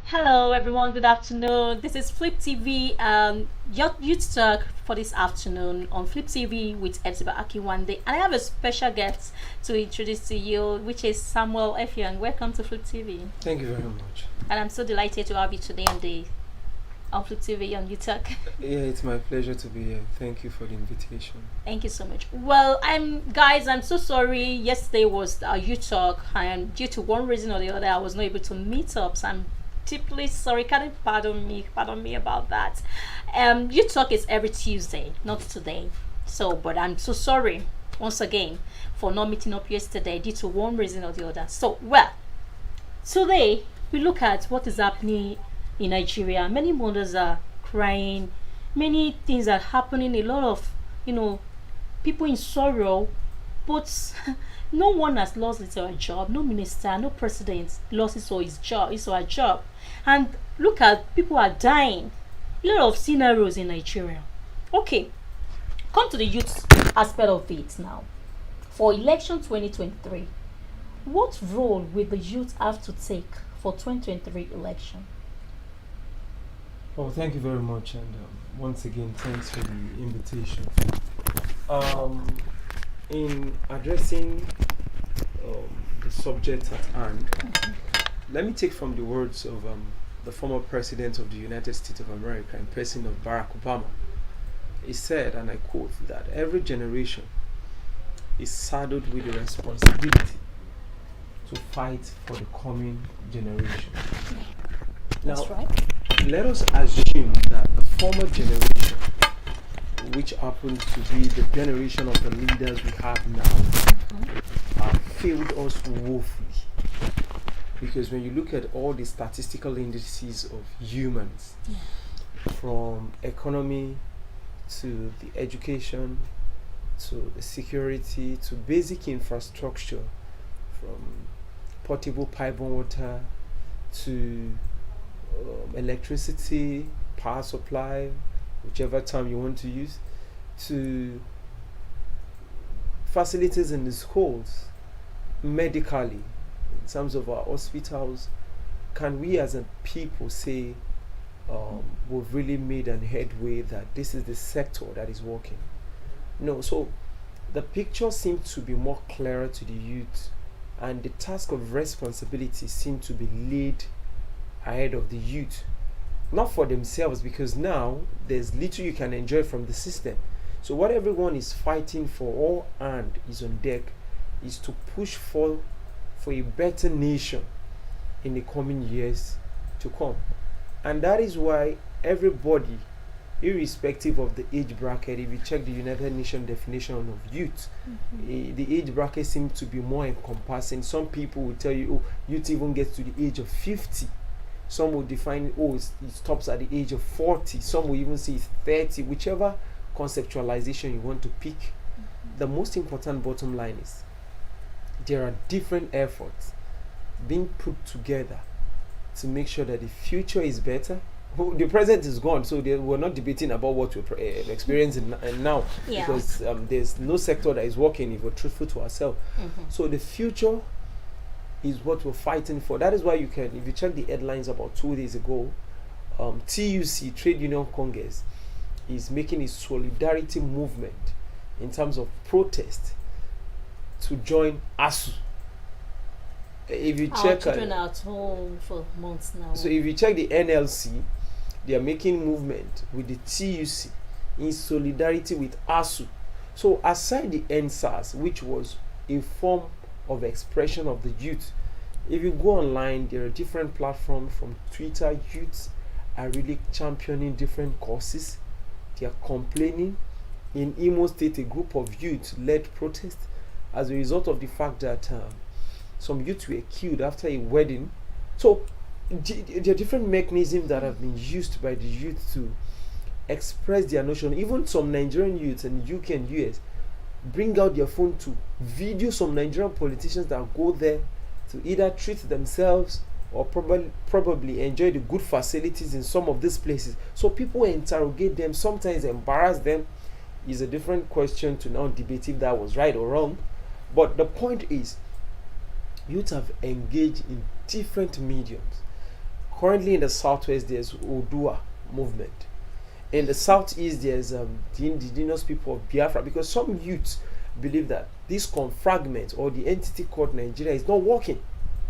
Hello, everyone. Good afternoon. This is Flip TV. Your youth talk for this afternoon on Flip TV with Etiba Akiwande, and I have a special guest to introduce to you, which is Samuel Effiong. Welcome to Flip TV, Thank you very much. and I'm so delighted to have you today on the on Flip TV on You Talk. Yeah, it's my pleasure to be here. Thank you for the invitation. Thank you so much. Well, I'm so sorry. Yesterday was our You Talk, and due to one reason or the other, I was not able to meet up. So I'm deeply sorry. Can you pardon me about that? You Talk is every Tuesday, not today. So, but I'm so sorry once again for not meeting up yesterday due to one reason or the other. So, well, today we look at what is happening in Nigeria. Many mothers are crying. Many things are happening. A lot of people in sorrow, but no one has lost his or her job. No minister, no president lost his or her job. And look at people are dying. A lot of scenarios in Nigeria. Okay, come to the youth aspect of it now. For election 2023, what role will the youth have to take for 2023 election? Oh, thank you very much, and once again, thanks for the invitation. Um, in addressing the subject at hand, let me take from the words of the former president of the United States of America, in person of Barack Obama. He said, and I quote, that every generation is saddled with the responsibility to fight for the coming generation. That's Now, right. let us assume that the former generation, which happens to be the generation of the leaders we have now, failed us woefully. Because when you look at all the statistical indices of humans, from economy to the education to the security to basic infrastructure, from potable pipe water to electricity, power supply, whichever term you want to use, to facilities in the schools, medically, in terms of our hospitals, can we as a people say we've really made an headway that this is the sector that is working? No, so the picture seems to be more clearer to the youth, and the task of responsibility seems to be laid ahead of the youth, not for themselves, because now there's little you can enjoy from the system. So what everyone is fighting for, all hand is on deck, is to push for a better nation in the coming years to come. And that is why everybody, irrespective of the age bracket, if you check the United Nations definition of youth, the age bracket seems to be more encompassing. Some people will tell you, oh, youth even gets to the age of 50. Some will define, oh, it stops at the age of 40. Some will even say it's 30. Whichever conceptualization you want to pick, the most important bottom line is there are different efforts being put together to make sure that the future is better. The present is gone, so we're not debating about what we're experiencing now, because there's no sector that is working if we're truthful to ourselves. So the future is what we're fighting for. That is why you can, if you check the headlines about 2 days ago, TUC, Trade Union Congress, is making a solidarity movement in terms of protest to join ASUU. If you Our check, children are at home for months now. so if you check the NLC, they are making movement with the TUC in solidarity with ASUU. So aside the NSAS, which was a form of expression of the youth, if you go online, there are different platforms. From Twitter, youths are really championing different causes. They are complaining. In Imo State, a group of youth led protest as a result of the fact that some youths were killed after a wedding. So there are different mechanisms that have been used by the youth to express their notion. Even some Nigerian youths in UK and US bring out their phone to video some Nigerian politicians that go there to either treat themselves or probably enjoy the good facilities in some of these places. So people interrogate them, sometimes embarrass them. Is a different question to now debate if that was right or wrong. But the point is, youth have engaged in different mediums, Currently in the southwest, there's Odua movement. In the southeast, there's the indigenous people of Biafra, because some youths believe that this confragment or the entity called Nigeria is not working.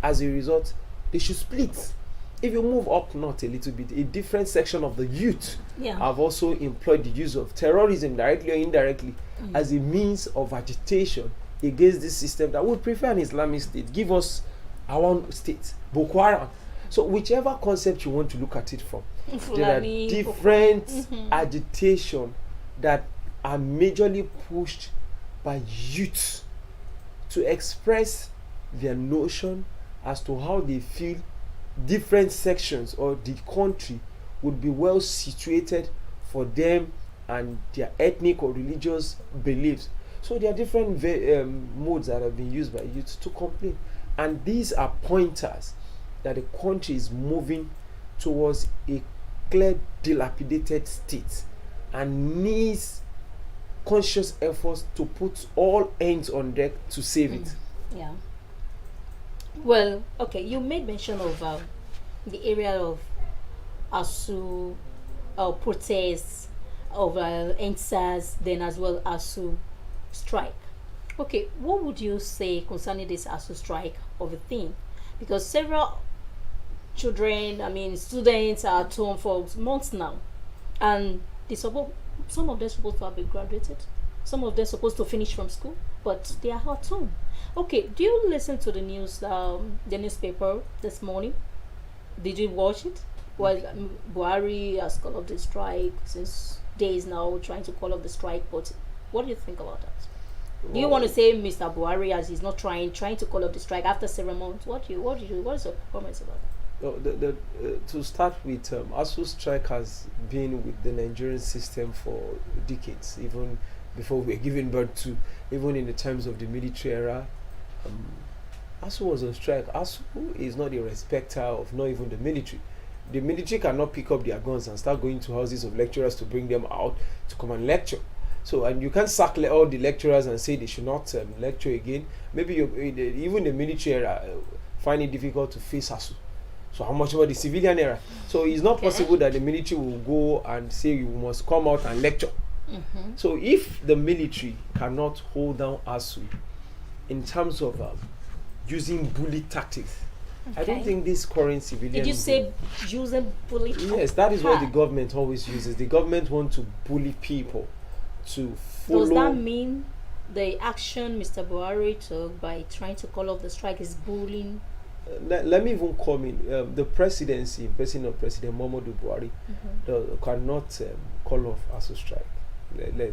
As a result, they should split. If you move up north a little bit, a different section of the youth have also employed the use of terrorism, directly or indirectly, as a means of agitation against this system that would prefer an Islamic state. Give us our own state, Boko Haram. So whichever concept you want to look at it from, there are different agitation that are majorly pushed by youth to express their notion as to how they feel different sections or the country would be well situated for them and their ethnic or religious beliefs. So there are different modes that have been used by youth to complain, and these are pointers that the country is moving towards a clear dilapidated state and needs conscious efforts to put all hands on deck to save it. Yeah. Well, okay, you made mention of the area of ASUU protests, of NSAS, then as well ASUU strike. Okay, what would you say concerning this ASUU strike of a thing? Because several students are at home for months now, and some of them supposed to have been graduated, some of them supposed to finish from school, but they are at home. Okay, do you listen to the news, the newspaper this morning? Did you watch it? Well, Buhari has called off the strike since days now, trying to call off the strike. But what do you think about that? Do you want to say Mr. Buhari, as he's not trying to call off the strike after several months? What is your comments about that? To start with, ASUU strike has been with the Nigerian system for decades, even before we were given birth to, even in the times of the military era. ASUU was on strike. ASUU is not a respecter of not even the military. The military cannot pick up their guns and start going to houses of lecturers to bring them out to come and lecture. So, and you can't sack all the lecturers and say they should not lecture again. Maybe even the military era find it difficult to face ASUU. So how much about the civilian era? So it's not possible that the military will go and say you must come out and lecture. So if the military cannot hold down ASUU in terms of using bully tactics, I don't think this current civilian... Did you say using bully tactics? Yes, that is what the government always uses. The government wants to bully people to follow... Does that mean the action Mr. Buhari took by trying to call off the strike is bullying? Let me even comment. The presidency, President Muhammadu Buhari, cannot call off ASUU strike.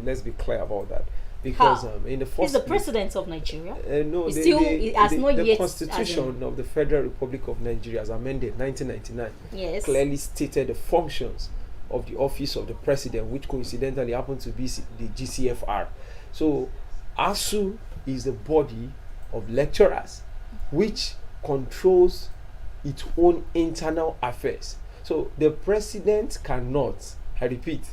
Let's be clear about that. Because in the first... He's the president of Nigeria. No, the Constitution of the Federal Republic of Nigeria, as amended 1999, clearly stated the functions of the office of the president, which coincidentally happened to be the GCFR. So ASUU is the body of lecturers, which controls its own internal affairs. So the president cannot, I repeat,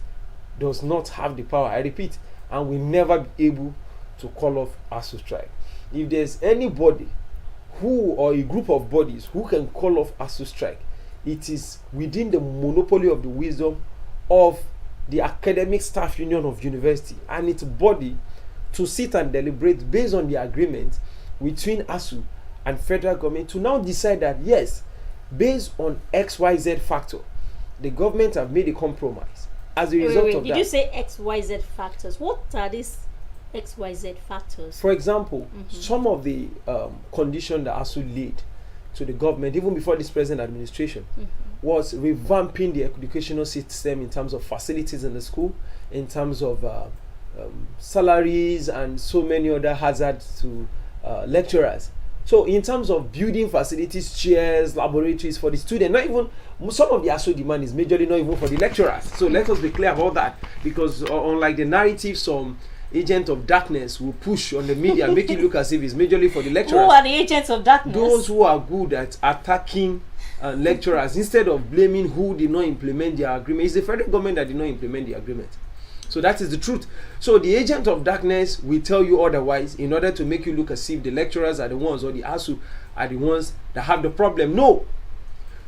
does not have the power, I repeat, and will never be able to call off ASUU strike. If there's anybody or a group of bodies who can call off ASUU strike, it is within the monopoly of the wisdom of the academic staff union of university and its body to sit and deliberate based on the agreement between ASUU and federal government to now decide that yes, based on XYZ factor, the government have made a compromise. As a result of that, did you say XYZ factors? What are these XYZ factors? For example, some of the conditions that ASUU laid to the government, even before this present administration, was revamping the educational system in terms of facilities in the school, in terms of salaries and so many other hazards to lecturers. So in terms of building facilities, chairs, laboratories for the student, not even some of the ASUU demand is majorly not even for the lecturers. So let us be clear about that, because unlike the narrative some agent of darkness will push on the media and make it look as if it's majorly for the lecturers. Who are the agents of darkness? Those who are good at attacking lecturers instead of blaming who did not implement their agreement. It's the federal government that did not implement the agreement. So that is the truth. So the agent of darkness will tell you otherwise in order to make you look as if the lecturers are the ones, or the ASUU are the ones that have the problem. No.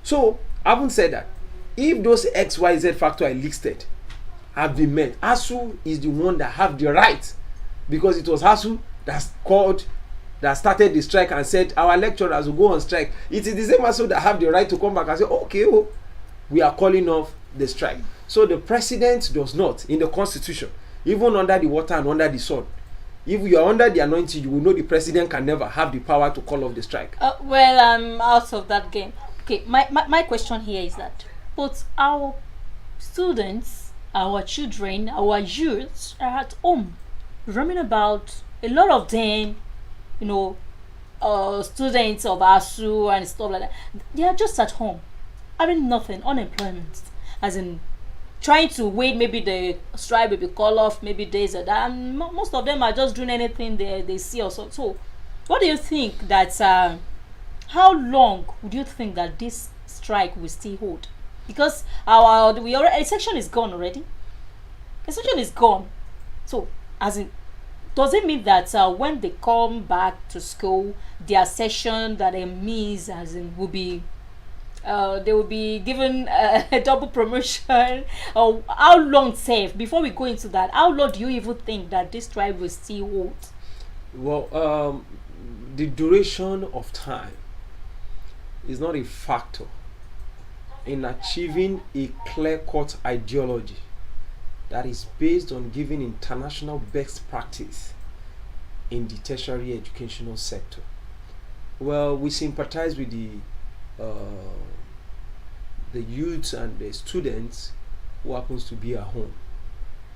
So Having said that, if those XYZ factor I listed have been met, ASUU is the one that have the right, because it was ASUU that started the strike and said our lecturers will go on strike. It is the same ASUU that have the right to come back and say, okay, we are calling off the strike. So the president does not, in the constitution, even under the water and under the sun, if you are under the anointing, you will know the president can never have the power to call off the strike. Well, I'm out of that game. Okay, my question here is that, but our students, our children, our youths are at home, roaming about. A lot of them, students of ASUU and stuff like that, they are just at home, having nothing, unemployment, as in trying to wait, maybe the strike will be called off, maybe days or that, and most of them are just doing anything they see or so. So what do you think that how long would you think that this strike will still hold? Because a section is gone already. A section is gone. So as in, does it mean that when they come back to school, their session that they miss, as in, will be they will be given a double promotion? Or how long, safe, before we go into that, how long do you even think that this strike will still hold? Well, the duration of time is not a factor in achieving a clear-cut ideology that is based on giving international best practice in the tertiary educational sector. Well, we sympathize with the youths and the students who happens to be at home.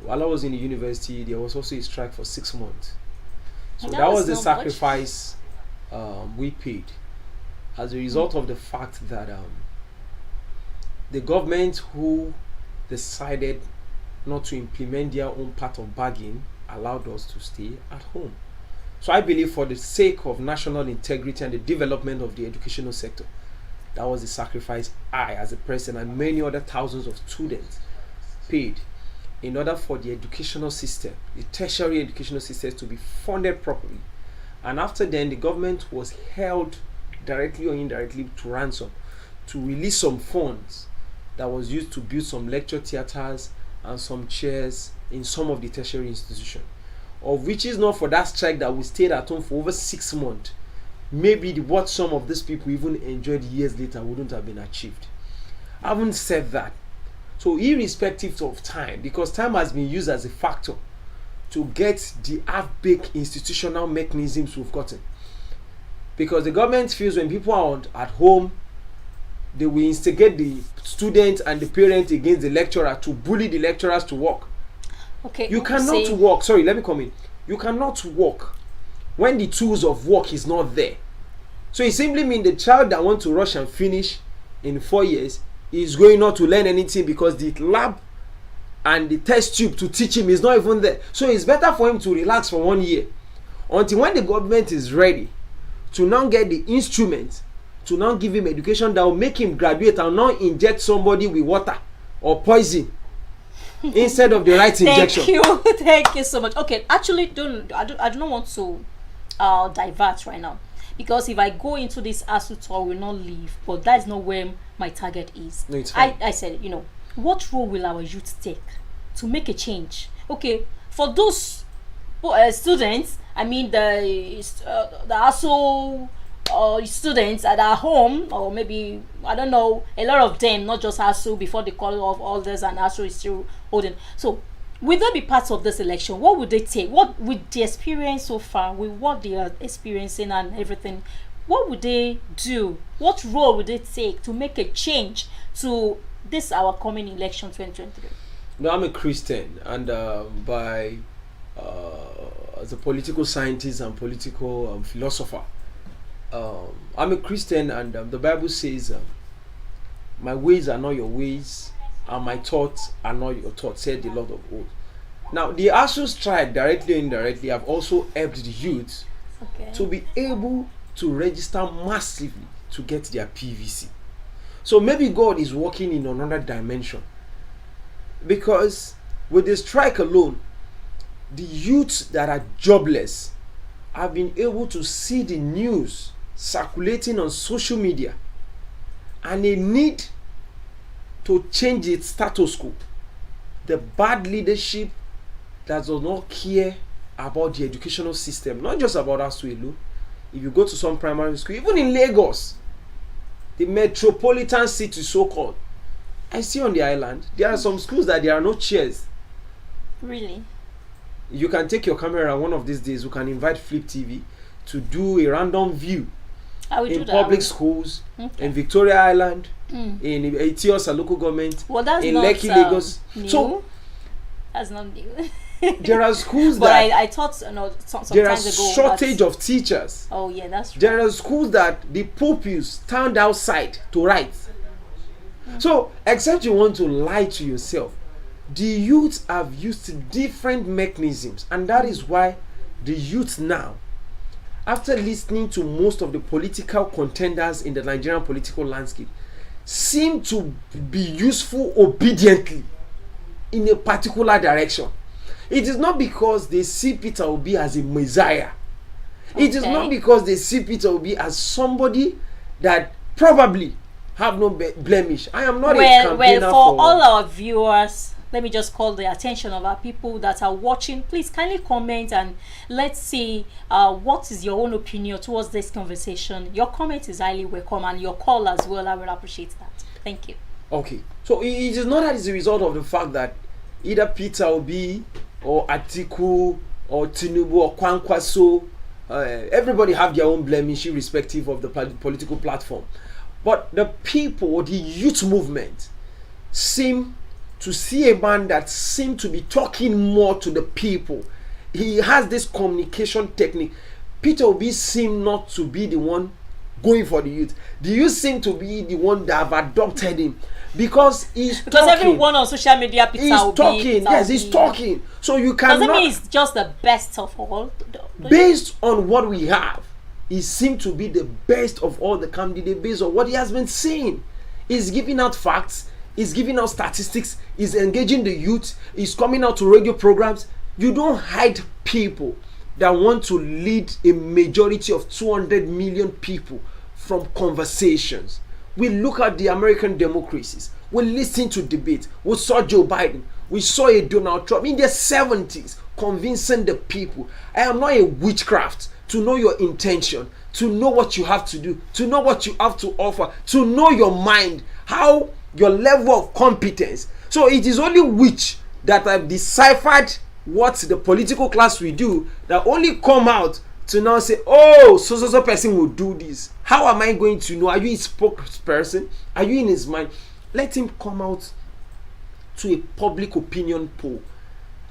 While I was in the university, there was also a strike for 6 months. So that was the sacrifice we paid as a result of the fact that the government who decided not to implement their own part of bargain allowed us to stay at home. So I believe, for the sake of national integrity and the development of the educational sector, that was the sacrifice I, as a president, and many other thousands of students paid in order for the educational system, the tertiary educational system, to be funded properly. And after then, the government was held directly or indirectly to ransom to release some funds that was used to build some lecture theaters and some chairs in some of the tertiary institutions, of which is not for that strike that we stayed at home for over 6 months. Maybe what some of these people even enjoyed years later wouldn't have been achieved. I haven't said that. So irrespective of time, because time has been used as a factor to get the half-baked institutional mechanisms we've gotten. Because the government feels when people are at home, they will instigate the students and the parents against the lecturer to bully the lecturers to work. Okay. You cannot work. Sorry, let me come in. You cannot work when the tools of work is not there. So it simply means the child that wants to rush and finish in 4 years is going not to learn anything, because the lab and the test tube to teach him is not even there. So it's better for him to relax for 1 year until when the government is ready to now get the instrument to now give him education that will make him graduate and not inject somebody with water or poison instead of the right injection. Thank you so much. Okay, actually, I do not want to divert right now, because if I go into this ASUU tour, I will not leave. But that is not where my target is. No, it's fine. I said, what role will our youth take to make a change? Okay, for those students, I mean the ASUU students that are home, or maybe, I don't know, a lot of them, not just ASUU, before the call of all this, and ASUU is still holding. So will they be part of this election? What would they take? What with the experience so far, with what they are experiencing and everything, what would they do? What role would they take to make a change to this our coming election 2023? No, I'm a Christian, and as a political scientist and political philosopher, I'm a Christian, and the Bible says, my ways are not your ways, and my thoughts are not your thoughts, said the Lord of hosts. Now, the ASUU strike, directly or indirectly, have also helped the youth to be able to register massively to get their PVC. So maybe God is working in another dimension, because with the strike alone, the youth that are jobless have been able to see the news circulating on social media and a need to change its status quo. The bad leadership that does not care about the educational system, not just about ASUU. If you go to some primary school, even in Lagos, the metropolitan city so-called, I see on the island, there are some schools that there are no chairs. Really? You can take your camera one of these days, you can invite Flip TV to do a random view in public schools, in Victoria Island, in Etiosa local government, in Lekki, Lagos. New. So that's not new. there are schools but that I thought some there are times ago shortage of teachers. Oh yeah, that's true. There are schools that the pupils stand outside to write. So except you want to lie to yourself, the youth have used different mechanisms, and that is why the youth now, after listening to most of the political contenders in the Nigerian political landscape, seem to be useful obediently in a particular direction. It is not because they see Peter Obi as a messiah. It is not because they see Peter Obi as somebody that probably have no blemish. I am not a campaigner for all our viewers. Let me just call the attention of our people that are watching. Please kindly comment and let's see what is your own opinion towards this conversation. Your comment is highly welcome, and your call as well. I will appreciate that. Thank you. Okay, so it is not as a result of the fact that either Peter Obi or Atiku or Tinubu or Kwankwaso, everybody have their own blemish irrespective of the political platform. But the people or the youth movement seem to see a man that seems to be talking more to the people. He has this communication technique. Peter Obi seems not to be the one going for the youth. The youth seem to be the one that have adopted him because talking. Everyone on social media, Peter Obi, talking. Yes, he's talking. So you cannot. Doesn't mean he's just the best of all. Based on what we have, he seems to be the best of all the candidates based on what he has been saying. He's giving out facts. He's giving out statistics. He's engaging the youth. He's coming out to radio programs. You don't hide people that want to lead a majority of 200 million people from conversations. We look at the American democracies. We listen to debate. We saw Joe Biden. We saw a Donald Trump in their 70s convincing the people. I am not a witchcraft to know your intention, to know what you have to do, to know what you have to offer, to know your mind, how your level of competence. So it is only which that have deciphered what the political class will do that only come out to now say, oh, so person will do this. How am I going to know? Are you his spokesperson? Are you in his mind? Let him come out to a public opinion poll.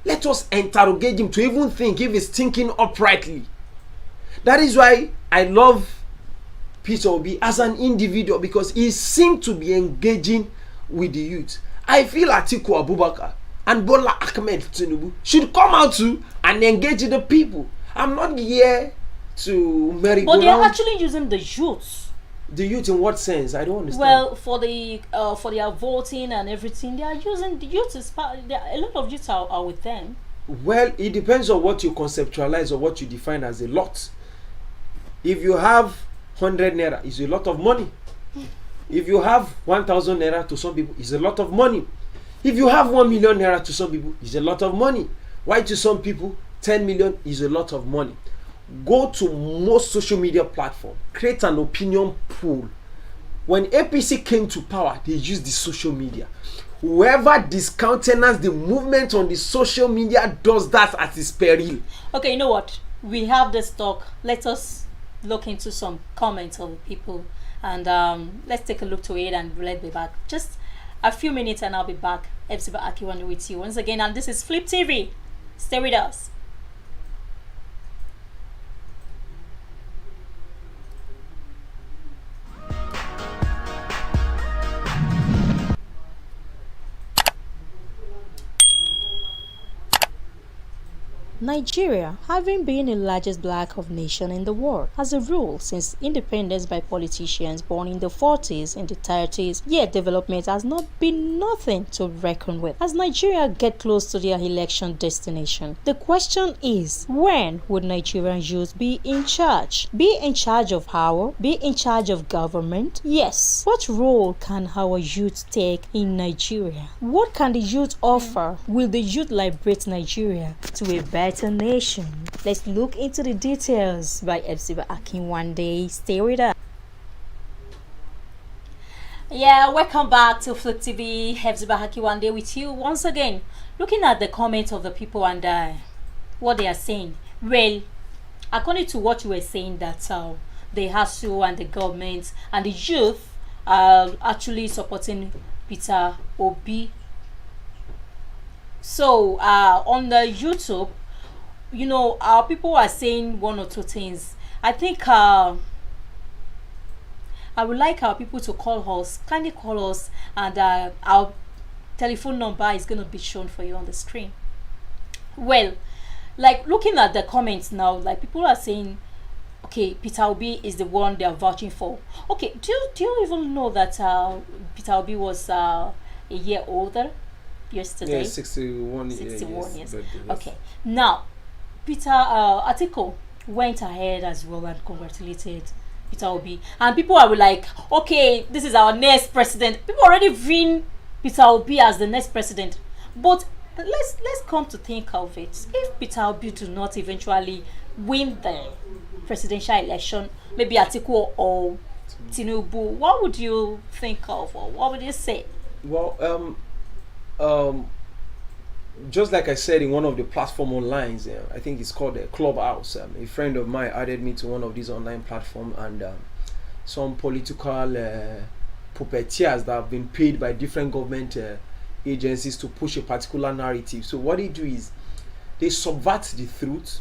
Let us interrogate him to even think if he's thinking uprightly. That is why I love Peter Obi as an individual, because he seemed to be engaging with the youth. I feel Atiku Abubakar and Bola Ahmed Tinubu should come out too and engage the people. I'm not here to merry-go-round. But they're actually using the youth. The youth in what sense? I don't understand. Well, for their voting and everything, they are using the youth. A lot of youths are with them. Well, it depends on what you conceptualize or what you define as a lot. If you have 100 naira, it's a lot of money. If you have 1,000 naira to some people, it's a lot of money. If you have 1 million naira to some people, it's a lot of money. Why to some people, 10 million is a lot of money. Go to most social media platforms, create an opinion pool. When APC came to power, they used the social media. Whoever discountenanced the movement on the social media does that at his peril. Okay, you know what? We have this talk. Let us look into some comments of the people, and let's take a look to it, and we'll be back. Just a few minutes and I'll be back. Epsiba Akiwani with you once again, and this is Flip TV. Stay with us. Nigeria, having been the largest black nation in the world, has a rule since independence by politicians born in the 40s and the 30s, yet development has not been nothing to reckon with. As Nigeria get close to their election destination, the question is, when would Nigerian youth be in charge? Be in charge of power? Be in charge of government? Yes. What role can our youth take in Nigeria? What can the youth offer? Will the youth liberate Nigeria to a better nation? Let's look into the details by Hepzibah Akinwande. Stay with us. Yeah, welcome back to Flick TV. Hepzibah Akinwande with you once again. Looking at the comments of the people and what they are saying. Well, according to what you were saying, that the ASUU and the government and the youth are actually supporting Peter Obi. So on the YouTube, you know, our people are saying one or two things. I think I would like our people to call us, kindly call us, and our telephone number is going to be shown for you on the screen. Well, like looking at the comments now, like people are saying, okay, Peter Obi is the one they are vouching for. Okay, do you even know that Peter Obi was a year older yesterday? Yeah, 61 years. Okay, now Peter Atiku went ahead as well and congratulated Peter Obi, and people are like, okay, this is our next president. People already viewing Peter Obi as the next president, but let's come to think of it. If Peter Obi do not eventually win the presidential election, maybe Atiku or Tinubu, what would you think of, or what would you say? Well, just like I said in one of the platform online, I think it's called Clubhouse. A friend of mine added me to one of these online platforms, and some political puppeteers that have been paid by different government agencies to push a particular narrative. So what they do is they subvert the truth,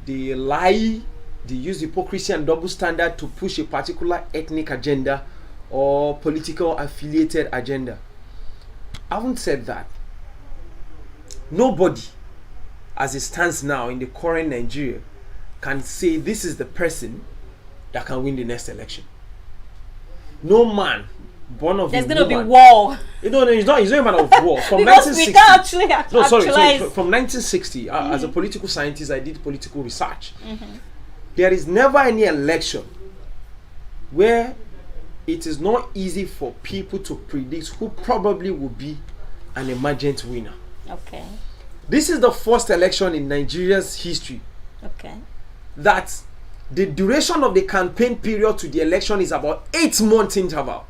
they lie, they use hypocrisy and double standard to push a particular ethnic agenda or political affiliated agenda. I haven't said that. Nobody, as it stands now in the current Nigeria, can say this is the person that can win the next election. No man born of there's a going to woman. be war. No, it's not a matter of war. From because 1960, we can't actually no, sorry, actualize. from 1960, as a political scientist, I did political research. There is never any election where it is not easy for people to predict who probably will be an emergent winner. Okay. This is the first election in Nigeria's history that the duration of the campaign period to the election is about 8 months interval.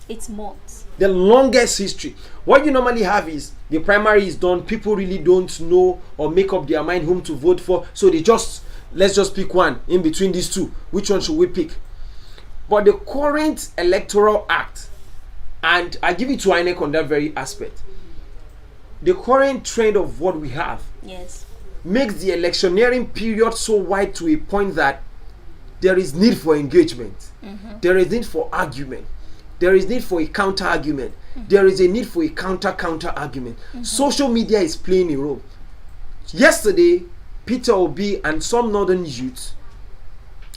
8 months. The longest history. What you normally have is the primary is done, people really don't know or make up their mind whom to vote for, so let's just pick one in between these two. Which one should we pick? But the current electoral act, and I give it to INEC on that very aspect, the current trend of what we have makes the electioneering period so wide to a point that there is need for engagement, there is need for argument, there is need for a counter argument, there is a need for a counter argument. Social media is playing a role. Yesterday, Peter Obi and some northern youths,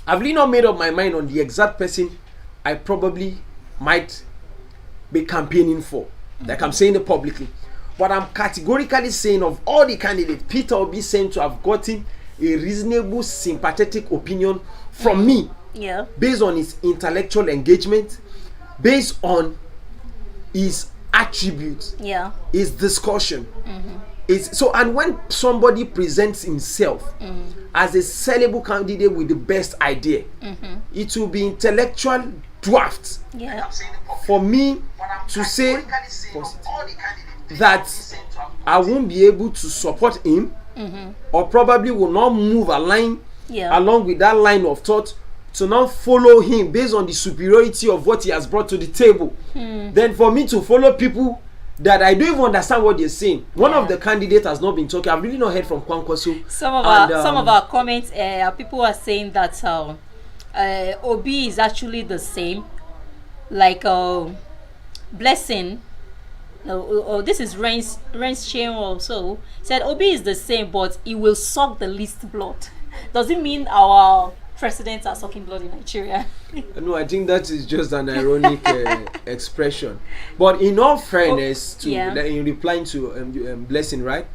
I've really not made up my mind on the exact person I probably might be campaigning for, like I'm saying it publicly. But I'm categorically saying of all the candidates, Peter Obi seems to have gotten a reasonable, sympathetic opinion from me, based on his intellectual engagement, based on his attributes, his discussion. And when somebody presents himself as a sellable candidate with the best idea, it will be intellectual draft for me to say that I won't be able to support him, or probably will not move along with that line of thought to now follow him based on the superiority of what he has brought to the table. Then for me to follow people that I don't even understand what they're saying. One of the candidates has not been talking. I've really not heard from Kwankwaso. Some of our comments, people are saying that Obi is actually the same. Like Blessing no, oh, this is Ren's Chain also said Obi is the same, but he will suck the least blood. Does it mean our presidents are sucking blood in Nigeria? No, I think that is just an ironic expression. But in all fairness, in replying to Blessing, right?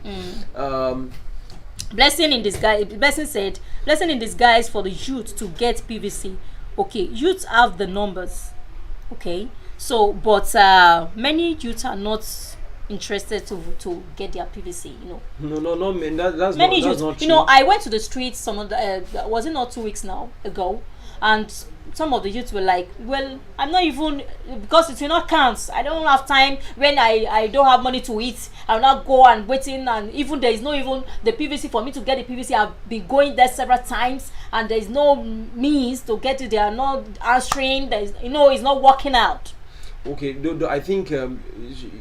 Blessing in disguise. Blessing said, "Blessing in disguise for the youth to get PVC." Okay, youths have the numbers. Okay, so but many youths are not interested to get their PVC. No, man. That's many not, youths. that's not true. I went to the streets. Some of the was it not 2 weeks ago, and some of the youths were like, well, I'm not even, because it will not count. I don't have time when I don't have money to eat. I'll not go and waiting, and even there is no even the PVC for me to get the PVC. I've been going there several times and there is no means to get it. They are not answering. There is, it's not working out. Okay, I think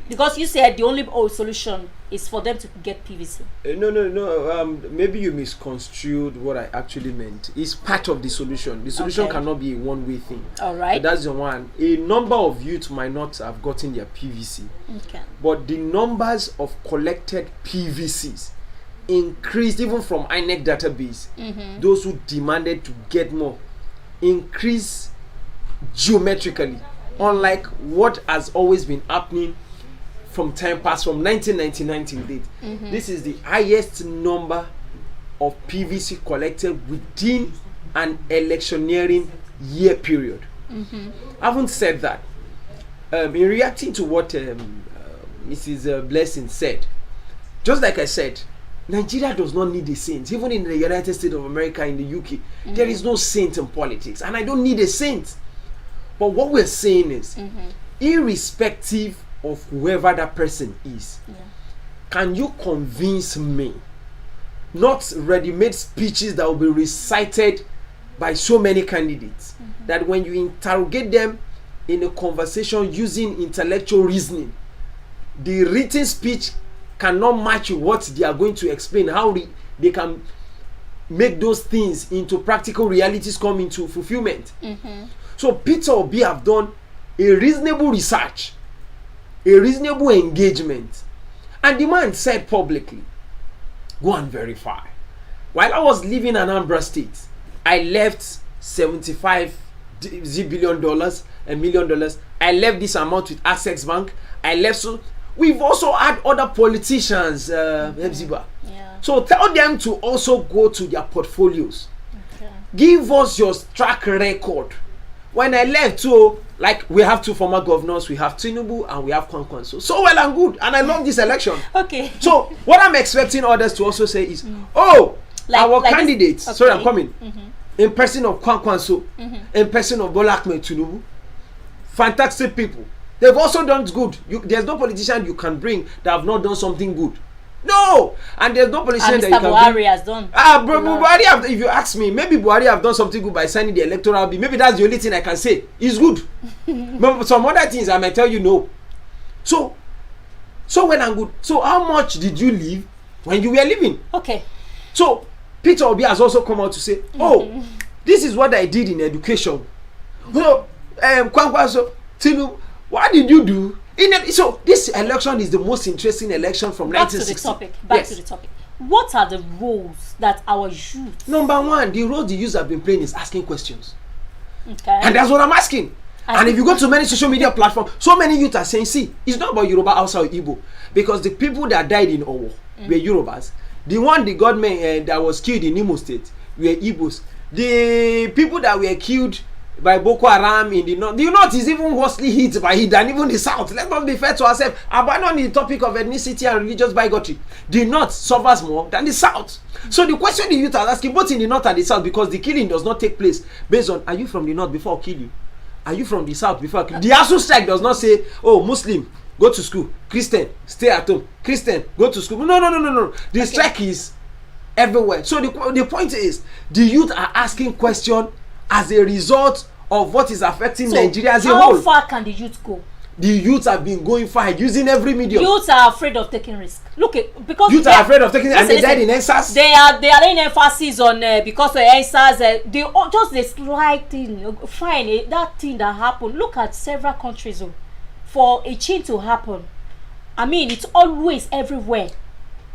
because you said the only solution is for them to get PVC. No. Maybe you misconstrued what I actually meant. It's part of the solution. The solution cannot be a one-way thing. All right. So that's the one. A number of youth might not have gotten their PVC. Okay. But the numbers of collected PVCs increased even from INEC database. Mm-hmm. Those who demanded to get more increased geometrically. Unlike what has always been happening from time past, from 1999 till date. Mm-hmm. This is the highest number of PVC collected within an electioneering year period. Mm-hmm. Having said that, in reacting to what Mrs. Blessing said, just like I said, Nigeria does not need a saint. Even in the United States of America, in the UK, there is no saint in politics, and I don't need a saint. But what we're saying is, irrespective of whoever that person is, can you convince me, not ready-made speeches that will be recited by so many candidates, that when you interrogate them in a conversation using intellectual reasoning, the written speech cannot match what they are going to explain, how they can make those things into practical realities, come into fulfillment. So Peter Obi have done a reasonable research, a reasonable engagement, and the man said publicly, go and verify. While I was living in Anambra State, I left $75 billion, $1 million. I left this amount with Access Bank. I left. So we've also had other politicians, So tell them to also go to their portfolios. Give us your track record. When I left, so like we have two former governors, we have Tinubu and we have Kwankwanso. So well and good, and I love this election. Okay. So what I'm expecting others to also say is, our candidates. Sorry, I'm coming. In person of Kwankwanso, in person of Bola Ahmed Tinubu, fantastic people. They've also done good. There's no politician you can bring that have not done something good. No, and there's no politician that you can Buhari has done. Buhari if you ask me, maybe Buhari have done something good by signing the electoral bill. Maybe that's the only thing I can say. It's good. But some other things I might tell you no. So well and good. So how much did you leave when you were living? Okay. So Peter Obi has also come out to say, this is what I did in education. So Kwankwaso, Tinubu, what did you do? So this election is the most interesting election from 1960. Back to the topic. What are the roles that our youth? Number one, the role the youth have been playing is asking questions. Okay. And that's what I'm asking. And if you go to many social media platforms, so many youth are saying, see, it's not about Yoruba, Hausa, or Igbo. Because the people that died in Owo were Yorubas. The gunman that was killed in Imo State were Igbos. The people that were killed by Boko Haram in the north is even worstly hit by it than even the south. Let's not be fair to ourselves. Abandon the topic of ethnicity and religious bigotry. The north suffers more than the south. So the question the youth are asking, both in the north and the south, because the killing does not take place based on, are you from the north before I kill you? Are you from the south before I kill you? The ASUU strike does not say, Muslim, go to school. Christian, stay at home. Christian, go to school. No. The strike is everywhere. So the point is, the youth are asking questions as a result of what is affecting Nigeria as a whole. How far can the youth go? The youth have been going far using every medium. Youths are afraid of taking risk. Look, because youth are afraid of taking risk, and they died in EndSARS. They are laying emphasis on because of EndSARS. Just a slight thing. Fine, that thing that happened. Look at several countries. For a change to happen, I mean, it's always everywhere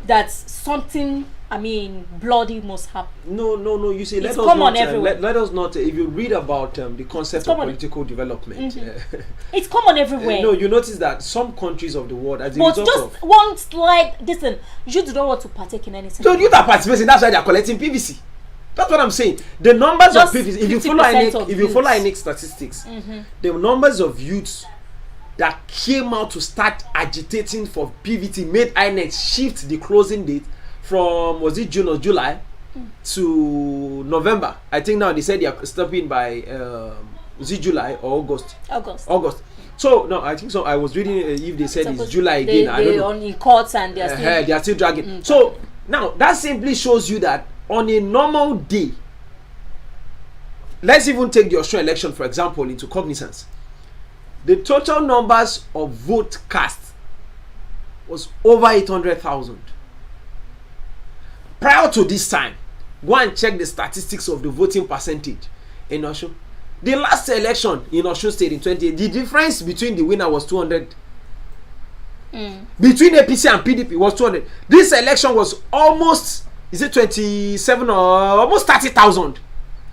that something, I mean, bloody must happen. No. You see, It's common everywhere. let us not. If you read about the concept It's of common. political development, It's common everywhere. no, you notice that some countries of the world, as a But result just of one slide, listen, you do not want to partake in anything. so you that participating, that's why they are collecting PVC. That's what I'm saying. The numbers Just of PVC. If you 50% follow INEC, of if you follow youths. INEC statistics, the numbers of youths that came out to start agitating for PVT made INEC shift the closing date from, was it June or July, to November. I think now they said they are stopping by was it July or August? August. So no, I think so. I was reading if they said it's July again. I don't know. On in courts and they are still. They are still dragging. So now that simply shows you that on a normal day, let's even take the Australian election for example into cognizance. The total numbers of vote cast was over 800,000. Prior to this time, go and check the statistics of the voting percentage in Osun. The last election in Osun State in 2018, the difference between the winner was 200. Between APC and PDP was 200. This election was almost, is it 27 or almost 30,000?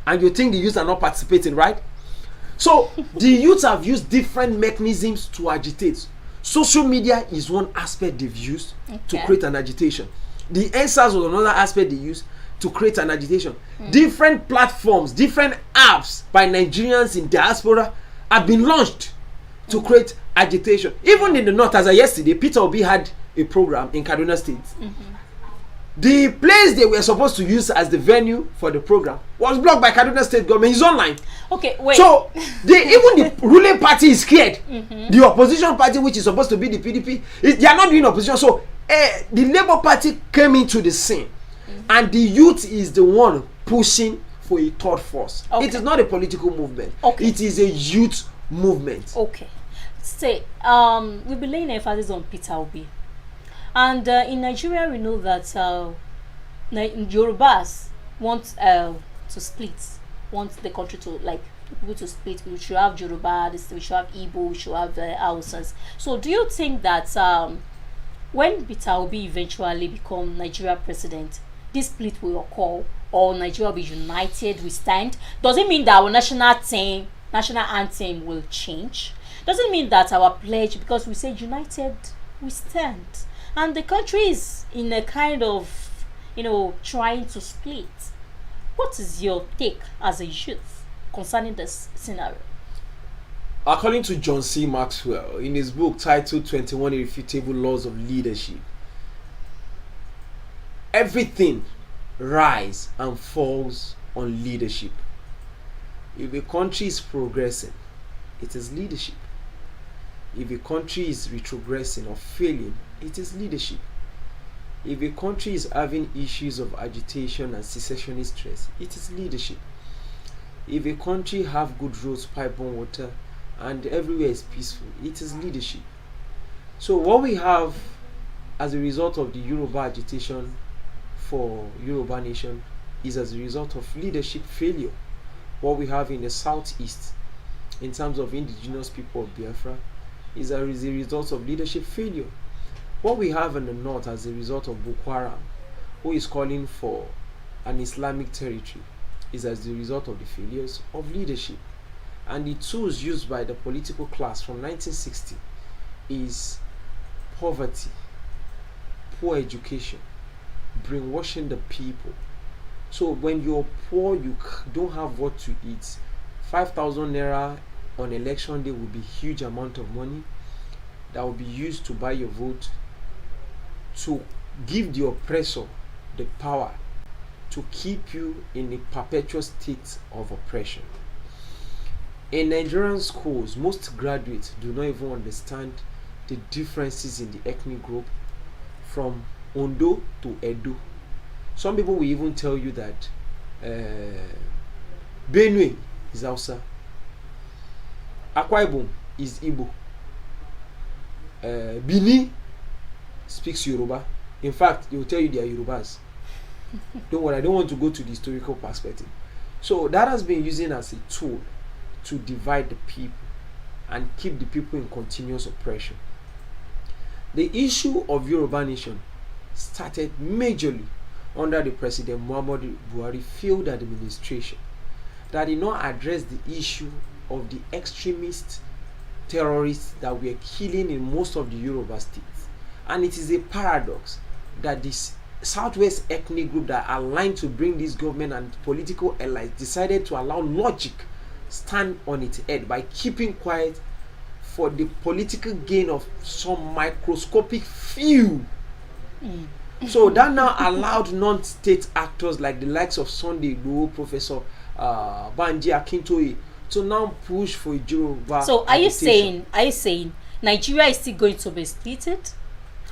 And you think the youth are not participating, right? So the youth have used different mechanisms to agitate. Social media is one aspect they've used to create an agitation. The answers was another aspect they used to create an agitation. Different platforms, different apps by Nigerians in diaspora have been launched to create agitation. Even in the north, as of yesterday, Peter Obi had a program in Kaduna State. The place they were supposed to use as the venue for the program was blocked by Kaduna State government. It's online. Okay, wait. So even the ruling party is scared. The opposition party, which is supposed to be the PDP, they are not doing opposition. So the Labour Party came into the scene, and the youth is the one pushing for a third force. It is not a political movement. It is a youth movement. Say, we've been laying emphasis on Peter Obi. And in Nigeria, we know that Yorubas want to split, want the country to, like, people to split. We should have Yoruba, we should have Igbo, we should have Hausas. So do you think that when Peter Obi eventually become Nigeria president, this split will occur, or Nigeria will be united, we stand? Does it mean that our national anthem will change? Does it mean that our pledge, because we say united, we stand? And the country is in a kind of, trying to split. What is your take as a youth concerning this scenario? According to John C. Maxwell, in his book titled 21 Irrefutable Laws of Leadership, everything rise and falls on leadership. If a country is progressing, it is leadership. If a country is retrogressing or failing, it is leadership. If a country is having issues of agitation and secessionist stress, it is leadership. If a country have good roads, pipe-borne water, and everywhere is peaceful, it is leadership. So what we have as a result of the Yoruba agitation for Yoruba nation is as a result of leadership failure. What we have in the southeast in terms of indigenous people of Biafra is as a result of leadership failure. What we have in the north as a result of Boko Haram, who is calling for an Islamic territory, is as a result of the failures of leadership. And the tools used by the political class from 1960 is poverty, poor education, brainwashing the people. So when you're poor, you don't have what to eat. 5,000 naira on election day will be huge amount of money that will be used to buy your vote, to give the oppressor the power to keep you in a perpetual state of oppression. In Nigerian schools, most graduates do not even understand the differences in the ethnic group from Ondo to Edo. Some people will even tell you that Benue is Hausa, Akwa Ibom is Igbo, Bini speaks Yoruba. In fact, they will tell you they are Yorubas. Don't worry, I don't want to go to the historical perspective. So that has been used as a tool to divide the people and keep the people in continuous oppression. The issue of Yoruba nation started majorly under the President Muhammadu Buhari failed administration that did not address the issue of the extremist terrorists that were killing in most of the Yoruba states. And it is a paradox that this Southwest ethnic group that are aligned to bring this government and political allies decided to allow logic stand on its head by keeping quiet for the political gain of some microscopic few. So that now allowed non-state actors like the likes of Sunday Igboho, Professor Banji Akintoye to now push for Yoruba. So are agitation. you saying Nigeria is still going to be splitted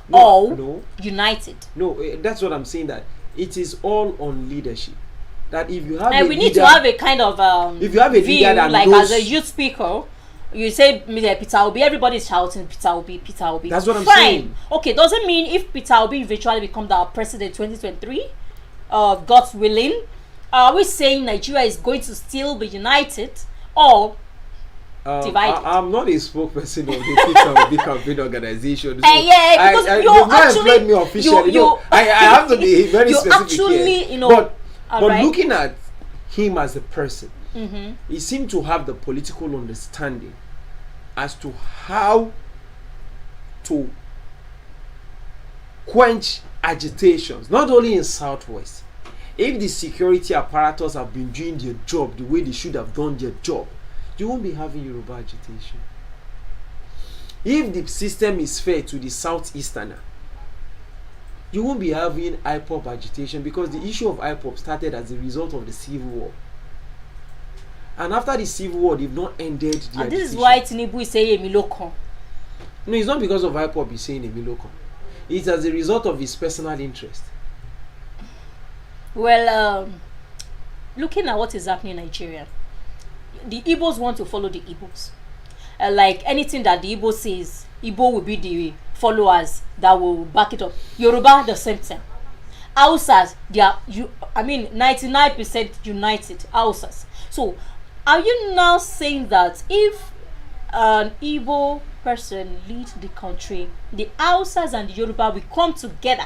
No, or no. united? No, that's what I'm saying, that it is all on leadership. That if you have And a we leader, need to have a kind of if you have a view, leader that like knows, as a youth speaker, you say Peter Obi, everybody's shouting Peter Obi, Peter Obi. That's what I'm Fine. saying. Okay, doesn't mean if Peter Obi eventually becomes our president 2023, God's willing, are we saying Nigeria is going to still be united or divided? I'm not a spokesperson of the Peter Obi campaign organization. So yeah, because you've not employed me officially. I have to be very specific actually, here. But right. Looking at him as a person, mm-hmm. he seemed to have the political understanding as to how to quench agitations, not only in Southwest. If the security apparatus have been doing their job the way they should have done their job, you won't be having Yoruba agitation. If the system is fair to the Southeasterner, you won't be having IPOP agitation, because the issue of IPOP started as a result of the Civil War. And after the Civil War, they've not ended the agitation. And this is why Tinubu is saying Emiloko. No, it's not because of IPOP he's saying Emiloko. It's as a result of his personal interest. Well, looking at what is happening in Nigeria, the Igbos want to follow the Igbos. Like anything that the Igbo says, Igbo will be the followers that will back it up. Yoruba, the same thing. Hausas, they are 99% united. Hausas. So, are you now saying that if an Igbo person leads the country, the Hausas and the Yoruba will come together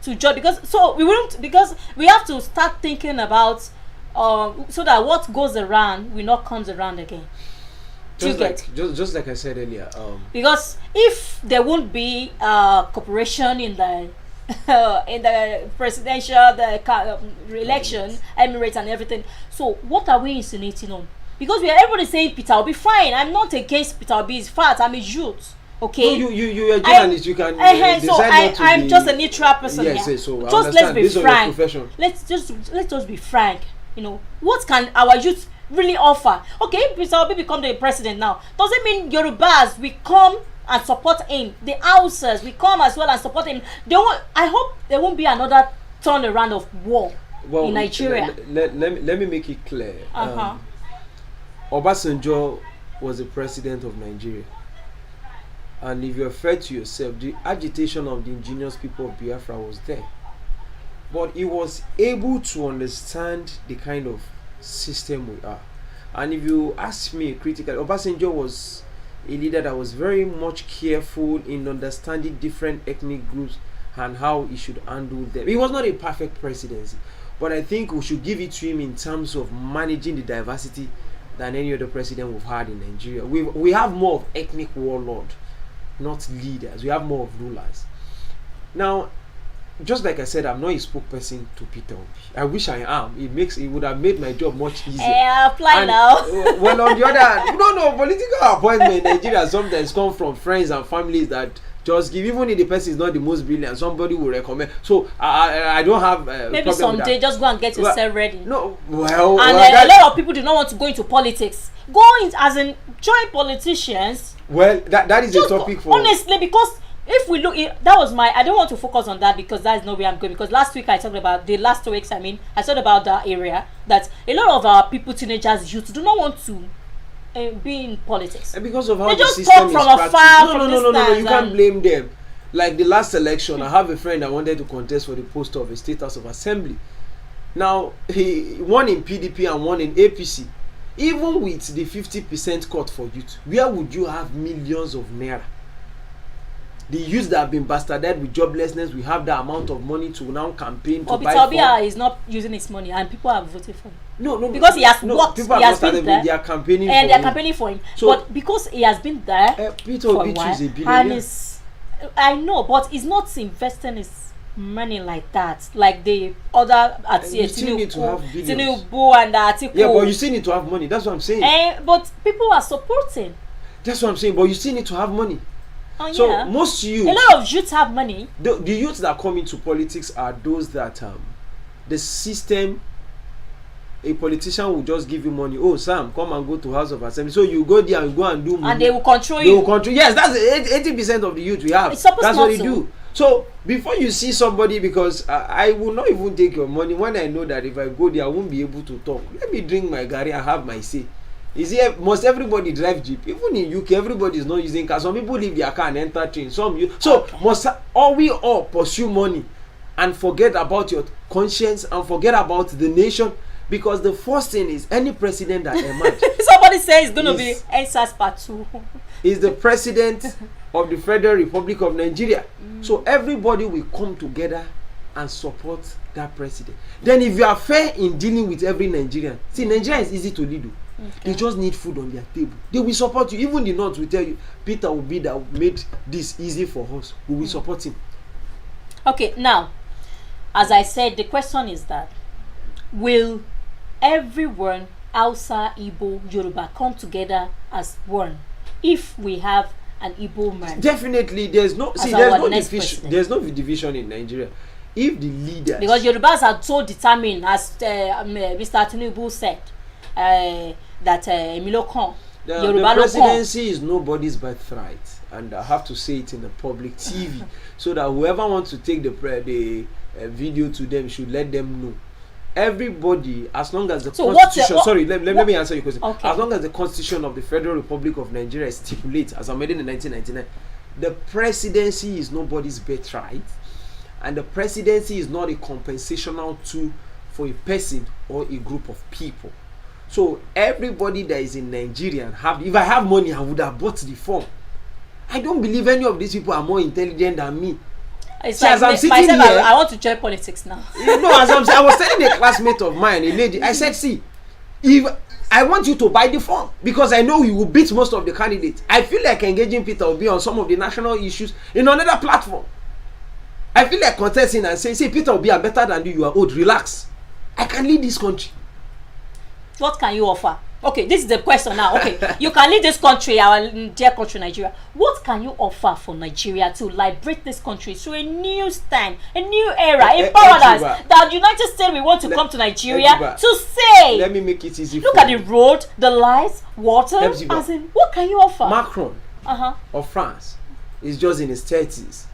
to judge? Because we have to start thinking about so that what goes around will not comes around again. Just like I said earlier. Because if there won't be cooperation in the in the presidential election, Emirates and everything, so what are we insinuating on? Because everybody saying Peter will be fine. I'm not against Peter Obi. He's fat. I'm a youth. Okay. No, you're a journalist. You can so decide not to I'm be, just a neutral person. Yes, here. so just let's be frank. Let's just be frank. You know, what can our youth really offer? Okay, if Peter Obi become the president now, doesn't mean Yorubas we come and support him. The Hausas we come as well and support him. I hope there won't be another turnaround of war in Nigeria. Let me make it clear. Obasanjo was the president of Nigeria. And if you refer to yourself, the agitation of the indigenous people of Biafra was there. But he was able to understand the kind of system we are. And if you ask me critically, Obasanjo was a leader that was very much careful in understanding different ethnic groups and how he should handle them. He was not a perfect presidency, but I think we should give it to him in terms of managing the diversity than any other president we've had in Nigeria. We have more of ethnic warlord, not leaders. We have more of rulers. Now, just like I said, I'm not a spokesperson to Peter Obi. I wish I am. It would have made my job much easier. Apply now. Well, on the other hand, no, political appointment in Nigeria sometimes come from friends and families that just give. Even if the person is not the most brilliant, somebody will recommend. So I don't have maybe someday just go and get yourself ready. No, and a lot of people do not want to go into politics. Go in as in join politicians. Well, that is a topic for honestly, because if we look, I don't want to focus on that because that's not where I'm going. Because last week I talked about I talked about that area that a lot of our people, teenagers, youth do not want to be in politics. And because of how they the just system is from practiced. afar. No, you can't blame them. Like the last election, I have a friend that wanted to contest for the post of a state house of assembly. Now he won in PDP and won in APC. Even with the 50% cut for youth, where would you have millions of naira? the youths that have been bastardized with joblessness, we have the amount of money to now campaign to buy. But Peter is not using his money, and people have voted for him. No, because he has worked. People he have has been there. They are campaigning and for they are him. campaigning for him. So, but because he has been there Peter for a Obi while, is a billionaire. and I know, but he's not investing his money like that, like the other you still need to have billions. Tinubu and Atiku. Yeah, but you still need to have money. That's what I'm saying. But people are supporting. That's what I'm saying. But you still need to have money. Oh, So yeah. most youths, a lot of youths have money. The youths that come into politics are those that the system. A politician will just give you money. Oh, Sam, come and go to House of Assembly. So you go there and go and do money. And they will control you. They will control. Yes, that's 80% of the youth we have. It's supposed that's not what they to. do. So before you see somebody, because I will not even take your money when I know that if I go there I won't be able to talk. Let me drink my garri and have my say. Is it must everybody drive jeep? Even in UK, everybody is not using car. Some people leave their car and enter train. Must we all pursue money and forget about your conscience and forget about the nation? Because the first thing is any president that emerges. Somebody says it's going to be NSAS Part 2. Is the president of the Federal Republic of Nigeria. So everybody will come together and support that president. Then if you are fair in dealing with every Nigerian, see, Nigeria is easy to lead. Okay. They just need food on their table. They will support you. Even the North will tell you, Peter Obi that made this easy for us. We will support him. Okay, now, as I said, the question is that, will everyone, Hausa, Igbo, Yoruba, come together as one if we have an Igbo man? Definitely, there's no division. There's no division in Nigeria. If the leaders, because Yorubas are so determined, as Mr. Tinubu said, that Emilio the presidency is nobody's birthright, and I have to say it in the public TV, so that whoever wants to take the video to them should let them know. Everybody, as long as the constitution, let me answer your question. Okay. As long as the constitution of the Federal Republic of Nigeria stipulates, as amended in 1999, the presidency is nobody's birthright, and the presidency is not a compensational tool for a person or a group of people. So everybody that is in Nigeria if I have money, I would have bought the form. I don't believe any of these people are more intelligent than me. It's like as I'm sitting here, I want to join politics now. I was telling a classmate of mine, a lady, I said, see, if I want you to buy the form, because I know you will beat most of the candidates. I feel like engaging Peter Obi on some of the national issues in another platform. I feel like contesting and saying, see, Peter Obi, I'm better than you are old, relax. I can lead this country. What can you offer? Okay, this is the question now. Okay, you can lead this country, our dear country, Nigeria. What can you offer for Nigeria to liberate this country to a new stand, a new era, a paradise that the United States will want to come to Nigeria to say? Let me make it easy. Look at the road, the lights, water. As in, what can you offer? Macron of France is just in his 30s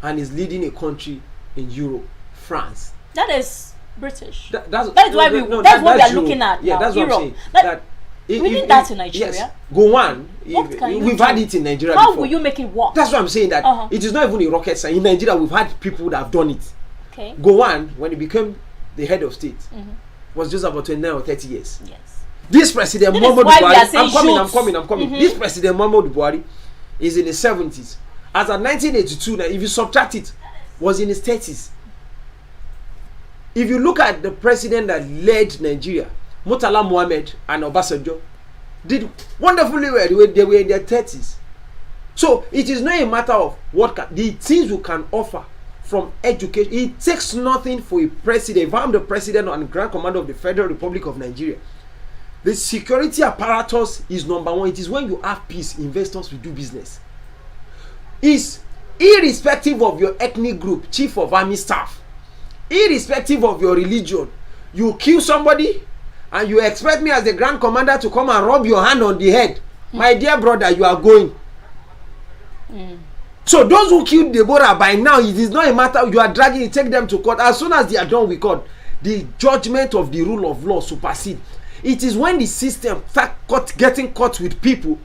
and is leading a country in Europe, France. That is British. That's what we are looking at. Yeah, now. that's Europe. what I'm saying. We need that in Nigeria. Yes, go on. We've had it in Nigeria How before. will you make it work? That's what I'm saying, that it is not even a rocket science. In Nigeria, we've had people that have done it. Okay. Go on, when he became the head of state, was just about 29 or 30 years. Yes. This President Muhammadu Buhari, I'm coming. This President Muhammadu Buhari is in his 70s. As at 1982, now, if you subtract it, was in his 30s. If you look at the president that led Nigeria, Murtala Mohammed and Obasanjo, did wonderfully well. They were in their 30s. So it is not a matter of the things we can offer from education. It takes nothing for a president. If I'm the president and Grand Commander of the Federal Republic of Nigeria, the security apparatus is number one. It is when you have peace, investors will do business. It's irrespective of your ethnic group, chief of army staff, irrespective of your religion, you kill somebody and you expect me as the Grand Commander to come and rub your hand on the head. My dear brother, you are going. So those who killed Deborah, by now it is not a matter, you are dragging it, take them to court. As soon as they are done with court, the judgment of the rule of law supersede. It is when the system start getting caught with people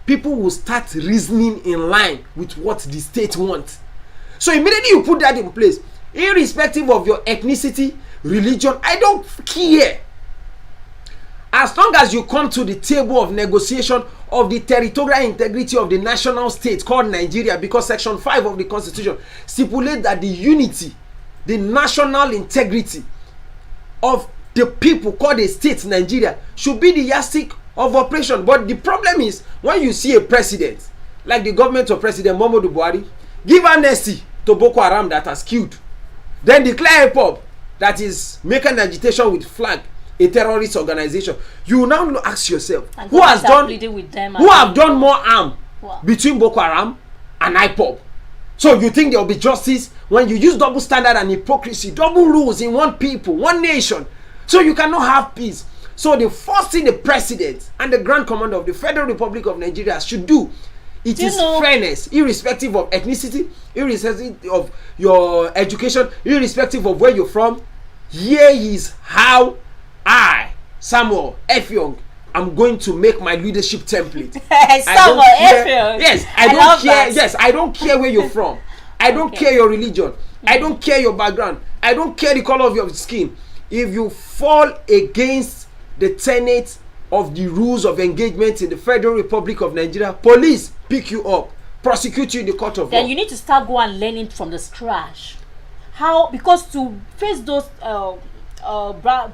will start reasoning in line with what the state wants. So immediately you put that in place, irrespective of your ethnicity, religion, I don't care. As long as you come to the table of negotiation of the territorial integrity of the national state called Nigeria, because Section 5 of the Constitution stipulates that the unity, the national integrity of the people called a state Nigeria should be the yardstick of operation. But the problem is, when you see a president like the government of President Muhammadu Buhari give amnesty to Boko Haram that has killed, then declare IPOB that is making agitation with flag a terrorist organization, you now ask yourself, And who has done with them who have done more harm Wow. between Boko Haram and IPOB? So you think there will be justice when you use double standard and hypocrisy, double rules in one people, one nation? So you cannot have peace. So the first thing the president and the Grand Commander of the Federal Republic of Nigeria should do, it is fairness, irrespective of ethnicity, irrespective of your education, irrespective of where you're from. Here is how I, Samuel F. Young, I'm going to make my leadership template. Samuel F. Young. Yes, I don't care. Yes, I don't care where you're from. I don't care your religion. I don't care your background. I don't care the color of your skin. If you fall against the tenets of the rules of engagement in the Federal Republic of Nigeria, police pick you up, prosecute you in the court of law. Then you need to start going and learning from the scratch. How? Because to face those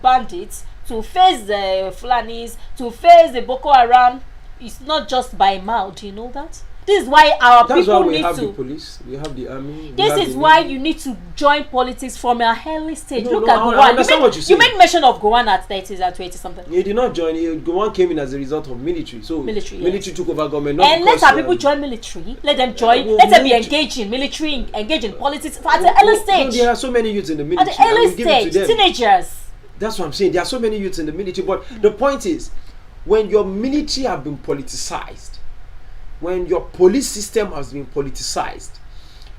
bandits, to face the Fulanis, to face the Boko Haram, it's not just by mouth. You know that. This is why our That's people why we need have to. the police, we have the army. This is why you need to join politics from a early stage. No, Look no, at I Gowon. understand what you're saying. You made mention of Gowon at 30s and 20 something. He did not join. Gowon came in as a result of military. So military took over government. Not And let because, our people join military. Let them join. well, Let them be military- engaged in military, engage in politics at the early No, stage. there are so many youths in the military. At the early and we give it to stage, them. teenagers. That's what I'm saying. There are so many youths in the military. But the point is, when your military have been politicized, when your police system has been politicized,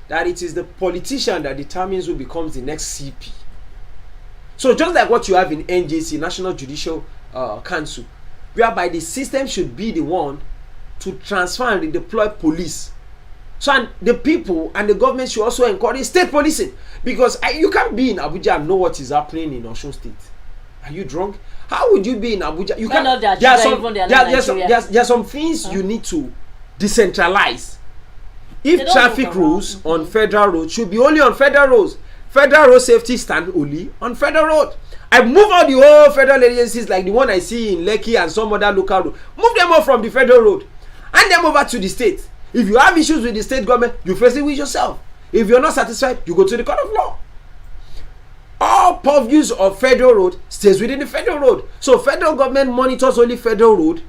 that it is the politician that determines who becomes the next CP. So just like what you have in NJC, National Judicial Council, whereby the system should be the one to transfer and redeploy police. So and the people and the government should also encourage state policing, because you can't be in Abuja and know what is happening in Osun State. Are you drunk? How would you be in Abuja? You can't. There are some things you need to decentralize. If traffic rules on federal roads should be only on federal roads, federal road safety stand only on federal road. I move out the whole federal agencies like the one I see in Lekki and some other local road. Move them all from the federal road and them over to the state. If you have issues with the state government, you face it with yourself. If you're not satisfied, you go to the court of law. All purviews of federal road stays within the federal road. So federal government monitors only federal road,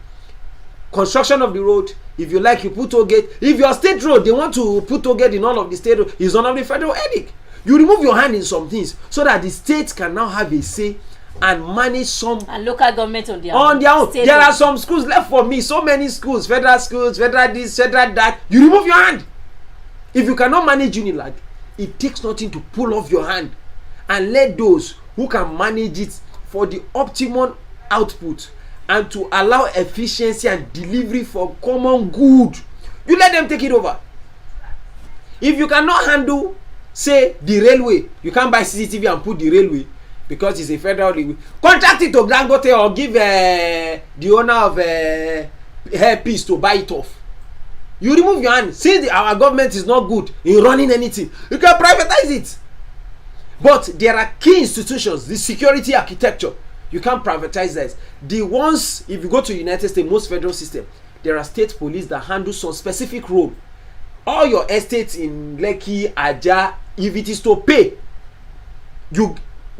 construction of the road. If you like, you put toll gate. If your state road, they want to put toll gate in all of the state road, it's none of the federal edict. You remove your hand in some things so that the states can now have a say and manage some. And local government on their own. There are some schools left for me. So many schools, federal this, federal that. You remove your hand. If you cannot manage Unilag, it takes nothing to pull off your hand and let those who can manage it for the optimum output and to allow efficiency and delivery for common good, you let them take it over. If you cannot handle, say, the railway, you can't buy CCTV and put the railway because it's a federal railway. Contract it to Dangote or give the owner of Hairpiece to buy it off. You remove your hand. Since our government is not good in running anything, you can privatize it. But there are key institutions, the security architecture, you can't privatize this. The ones, if you go to United States, most federal system, there are state police that handle some specific role. All your estates in Lekki, Aja, if it is to pay, you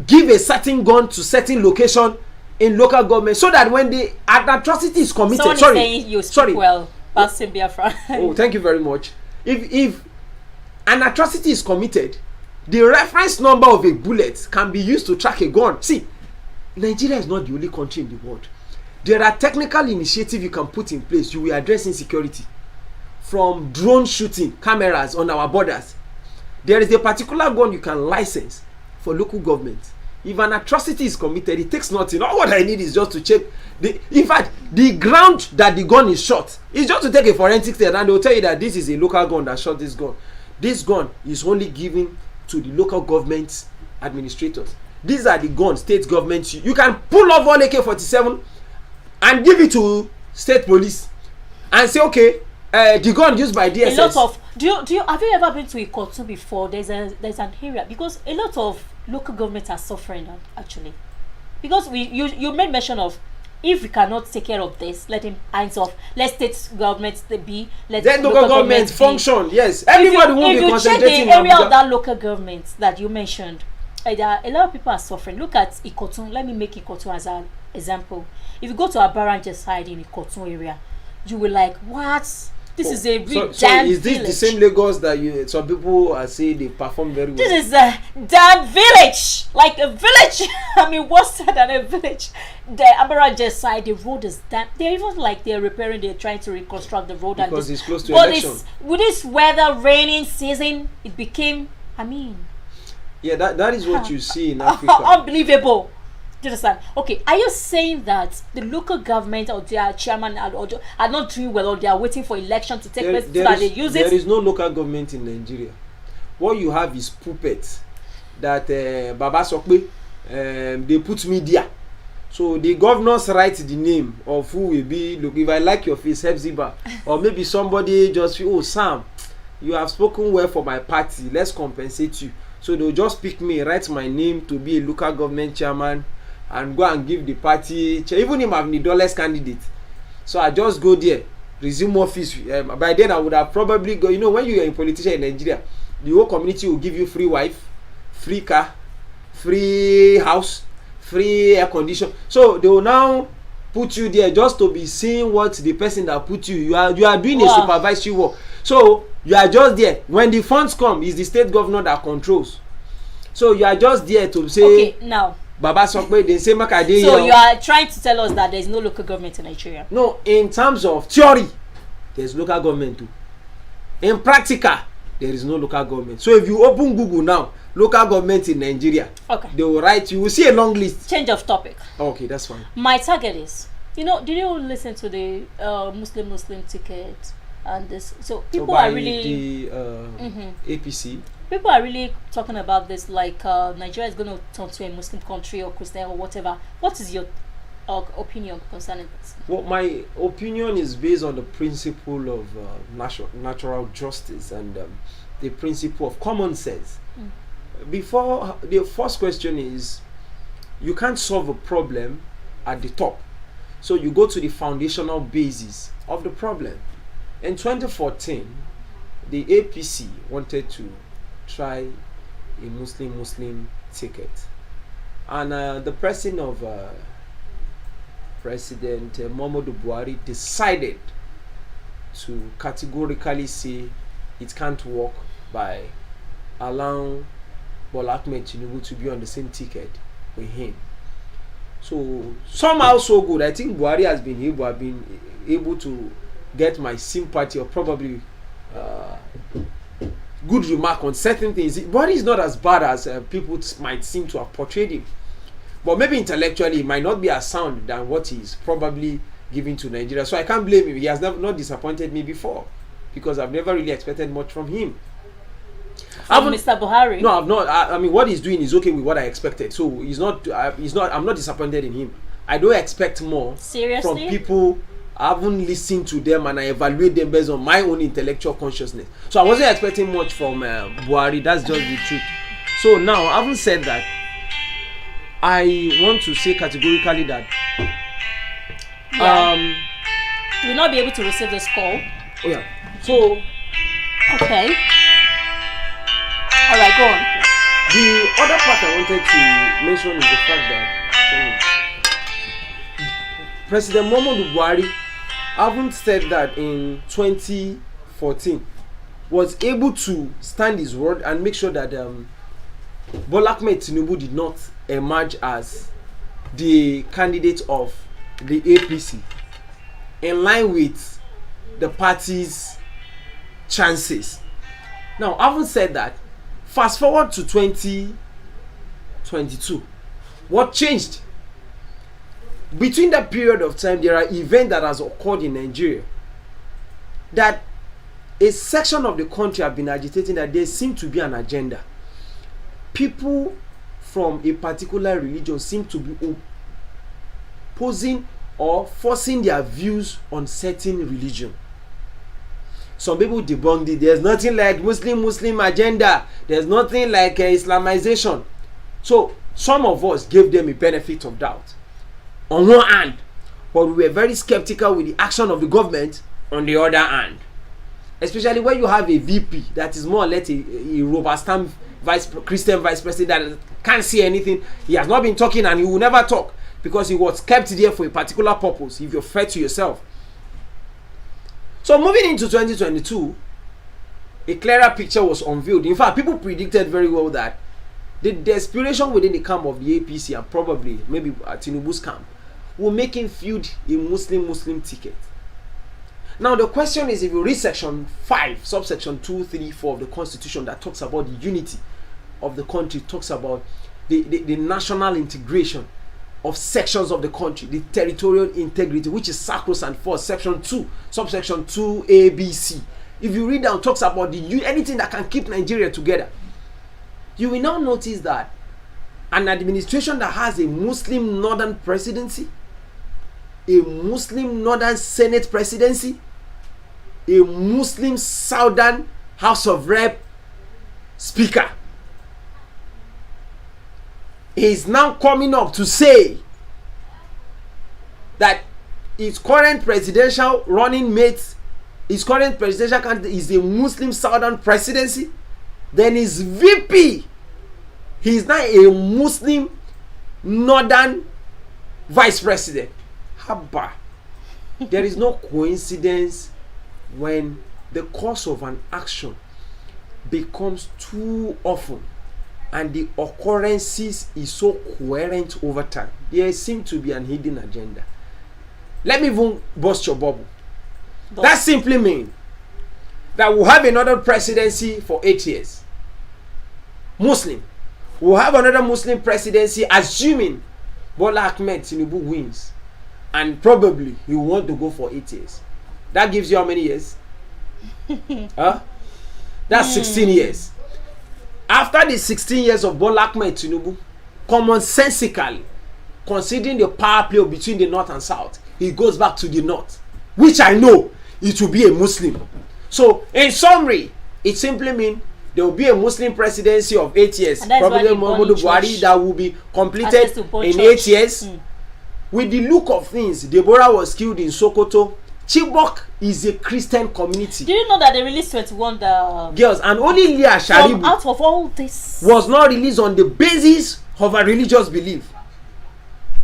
give a certain gun to certain location in local government so that when the atrocity is committed, someone is saying you speak well, Pastor Biafra. Oh, thank you very much. If an atrocity is committed, the reference number of a bullet can be used to track a gun. See, Nigeria is not the only country in the world. There are technical initiatives you can put in place. You will address insecurity. From drone shooting, cameras on our borders. There is a particular gun you can license for local government. If an atrocity is committed, it takes nothing. All what I need is just to check. In fact, the ground that the gun is shot is just to take a forensic test and they will tell you that this is a local gun that shot this gun. This gun is only given to the local government administrators. These are the guns state governments use. You can pull off one AK-47 and give it to state police and say, okay, the gun used by DSS. A lot of do you have you ever been to Ikotu before? There's an area, because a lot of local governments are suffering actually, because you made mention of, if we cannot take care of this, let him hands off. Let state governments be. Let then local government function. Yes, everybody will be concentrating. If you check the area of that local government that you mentioned, a lot of people are suffering. Look at Ikotu. Let me make Ikotu as an example. If you go to Abaranje side in Ikotu area, you will like, what? This is a real damn is this village. the same Lagos that some people are saying they perform very well? This is a damn village, like a village. I mean, worse than a village. The Abaranje side, the road is damn. They're even like they're repairing. They're trying to reconstruct the road, because it's close to but election. With this weather, raining season, it became. I mean, yeah, that is what you see in Africa. Unbelievable. Do you understand? Okay, are you saying that the local government or their chairman are not doing well, or they are waiting for election to take place so that they use it? There is no local government in Nigeria. What you have is puppets that Baba Sokwe, they put media. So the governors write the name of who will be. Look, if I like your face, Hepzibah, or maybe somebody just feel, oh Sam, you have spoken well for my party, let's compensate you. So they'll just pick me, write my name to be a local government chairman, and go and give the party, even if I'm the dullest candidate. So I just go there, resume office. By then I would have probably go. You know, when you are a politician in Nigeria, the whole community will give you free wife, free car, free house, free air condition. So they will now put you there just to be seeing what the person that put you are doing. A supervisory work. So you are just there. When the funds come, it's the state governor that controls. So you are just there to say, okay, now Baba Sokwe, they say Makade. So you are trying to tell us that there is no local government in Nigeria? No, in terms of theory, there is local government too. In practical, there is no local government. So if you open Google now, local government in Nigeria, okay, they will write, you will see a long list. Change of topic. Okay, that's fine. My target is, did you listen to the Muslim ticket and this? So people are really the APC. People are really talking about this, like Nigeria is going to turn to a Muslim country or Christian or whatever. What is your opinion concerning this? Well, my opinion is based on the principle of natural justice and the principle of common sense. Before, the first question is, you can't solve a problem at the top. So you go to the foundational basis of the problem. In 2014, the APC wanted to try a Muslim ticket, and the person of President Muhammadu Buhari decided to categorically say it can't work by allowing Bola Ahmed Tinubu to be on the same ticket with him. So somehow so good, I think Buhari has been able to get my sympathy, or probably good remark on certain things. Buhari is not as bad as people might seem to have portrayed him, but maybe intellectually he might not be as sound than what he's probably giving to Nigeria. So I can't blame him. He has not disappointed me before, because I've never really expected much from him. Mr. Buhari? No, I've not. I mean, what he's doing is okay with what I expected. So he's not. I'm not disappointed in him. I don't expect more. Seriously? From people. I haven't listened to them and I evaluate them based on my own intellectual consciousness. So I wasn't expecting much from Buhari. That's just the truth. So now, having said that, I want to say categorically that you will not be able to receive this call. Oh yeah. So okay. All right, go on. The other part I wanted to mention is the fact that President Muhammadu Buhari, having said that in 2014, was able to stand his word and make sure that Bola Ahmed Tinubu did not emerge as the candidate of the APC, in line with the party's chances. Now, having said that, fast forward to 2022, what changed? Between that period of time, there are events that has occurred in Nigeria that a section of the country have been agitating that there seems to be an agenda. People from a particular religion seem to be opposing or forcing their views on certain religion. Some people debunked it. There's nothing like Muslim agenda. There's nothing like Islamization. So some of us gave them a benefit of doubt on one hand, but we were very skeptical with the action of the government on the other hand. Especially when you have a VP that is more or less a rubber stamp Christian vice president that can't see anything. He has not been talking and he will never talk because he was kept there for a particular purpose, if you're fair to yourself. So moving into 2022, a clearer picture was unveiled. In fact, people predicted very well that the desperation within the camp of the APC and probably maybe Tinubu's camp will make him feud a Muslim ticket. Now the question is, if you read section 5, subsection 2, 3, 4 of the constitution that talks about the unity of the country, talks about the national integration of sections of the country, the territorial integrity, which is sacrosanct for section 2, subsection 2, A, B, C. If you read down, talks about anything that can keep Nigeria together. You will now notice that an administration that has a Muslim northern presidency, a Muslim northern Senate presidency, a Muslim southern House of Rep speaker is now coming up to say that his current presidential running mate, his current presidential candidate is a Muslim southern presidency. Then his VP, he is now a Muslim northern vice president. Haba. There is no coincidence when the course of an action becomes too often and the occurrences is so coherent over time. There seems to be an hidden agenda. Let me even bust your bubble. That simply means that we'll have another presidency for 8 years. Muslim. We'll have another Muslim presidency, assuming Bola Ahmed Tinubu wins. And probably he will want to go for 8 years. That gives you how many years? Huh? That's 16 years. After the 16 years of Bola Ahmed Tinubu, commonsensically, considering the power play between the north and south, he goes back to the north, which I know it will be a Muslim. So, in summary, it simply means there will be a Muslim presidency of 8 years. Probably Muhammadu Buhari that will be completed in 8 years. With the look of things, Deborah was killed in Sokoto. Chibok is a Christian community. Do you know that they released 21 girls, and only Leah Sharibu out of all this was not released on the basis of a religious belief.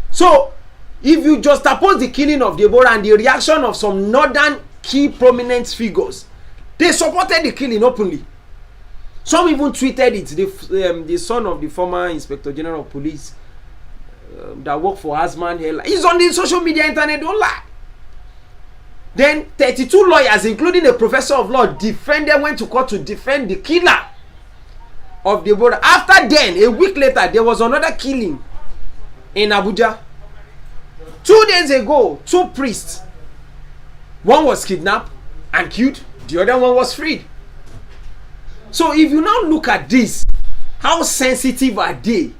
So, if you just oppose the killing of Deborah and the reaction of some northern key prominent figures, they supported the killing openly. Some even tweeted it. The son of the former Inspector General of Police that worked for Asman Hela, he's on the social media internet, don't lie. Then 32 lawyers, including a professor of law, went to court to defend the killer of Deborah. After then, a week later, there was another killing in Abuja. 2 days ago, 2 priests, one was kidnapped and killed, the other one was freed. So if you now look at this, how sensitive are they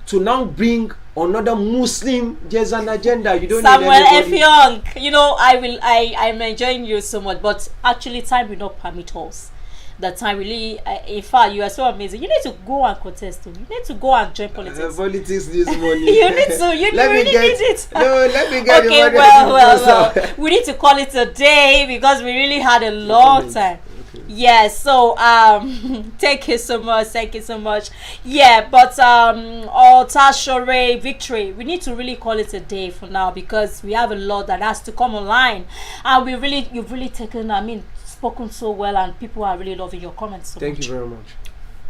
to now bring another Muslim? There's an agenda. You don't Samuel need F. anybody. Young. You know, I'm enjoying you so much, but actually time will not permit us. That time really, in fact, you are so amazing. You need to go and contest. You need to go and join politics. Politics this morning. You need to. You really need it. No, let me get okay, well. We need to call it a day because we really had a long time. Yes, so thank you so much. Yeah, but Otashore victory, we need to really call it a day for now because we have a lot that has to come online, and you've really taken, spoken so well, and people are really loving your comments so much. Thank you very much.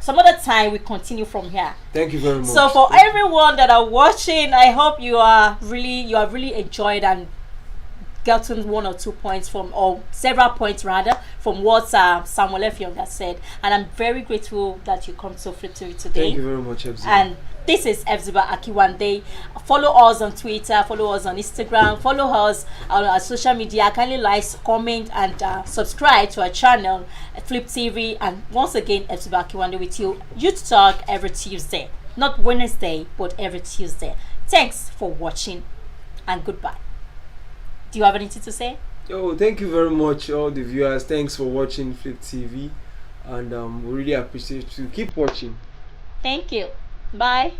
Some other time we continue from here. Thank you very much. So for everyone that are watching, I hope you have really enjoyed and gotten 1 or 2 points from, or several points rather, from what Samuel F. Young has said, and I'm very grateful that you come so free to it today. Thank you very much, Ebziba. And this is Ebziba Akiwande. Follow us on Twitter, follow us on Instagram, follow us on our social media. Kindly like, comment, and subscribe to our channel, Flip TV. And once again, Ebziba Akiwande with you. Youth Talk every Tuesday, not Wednesday, but every Tuesday. Thanks for watching, and goodbye. Do you have anything to say? Oh, thank you very much, all the viewers. Thanks for watching Flip TV, and we really appreciate you. Keep watching. Thank you. Bye.